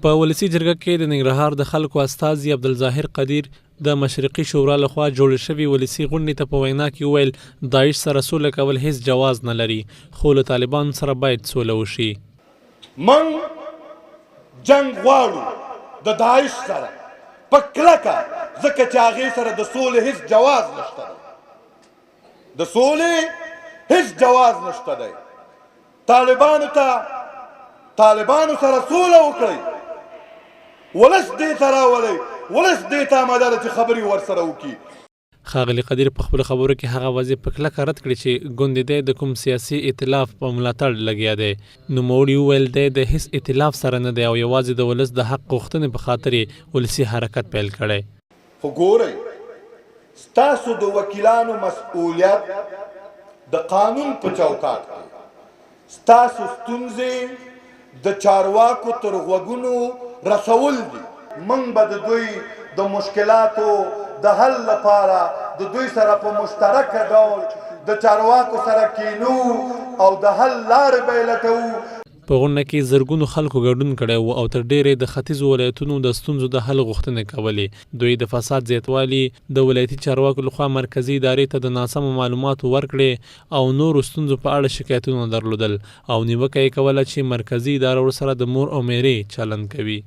په ولسی جرګه کې د ننګرهار د خلکو استازي عبدالظاهر قدیر د مشرقي شورا لخوا جوړ شوي ولسی غونډې ته په وینا کې وویل داعش سره سوله کول هیڅ جواز نه لري خو له طالبانو سره باید سوله وشي. من جنگ غواړو د داعش سره په کلکه ځکه چې هغې سره د سولې هیڅ جواز نشته دی، د سولې هیڅ جواز نشته دی. طالبانو سره سوله وکړئ، ولس دې ته راولئ، ولس دې ته آماده ده چې خبرې ورسره وکړي. ښاغلي قدیر په خپلو خبرو کې هغه واضح په کلکه رد کړي چې ګوند دی د کوم سیاسي ائتلاف په ملاتړ لګیا دی. نوموړي وویل دی د هیڅ ائتلاف سره نه دی او یوازې د ولس د حق غوښتنې په خاطر یې ولسي حرکت پیل کړی. خو ګورئ، ستاسو د وکیلانو مسؤلیت د قانون په چوکاټ کې ستاسو ستونزې د چارواکو تر غوږونو رسول دي. موږ به د دوی د مشکلاتو د حل لپاره د دوی سره په مشترکه ډول د چارواکو سره کینو او د حل لارې به یې لټوو. په غونډه کې زرګونو خلکو ګډون کړی و او تر ډیرې د ختیځو ولایتونو د ستونزو د حل غوښتنې کولې. دوی د فساد زیاتوالي، د ولایتي چارواکو لخوا مرکزي ادارې ته د ناسمو معلوماتو ورکړې او نورو ستونزو په اړه شکایتونه درلودل او نیوکه یې کوله چې مرکزي اداره ورسره د مور او میرې چلند کوي.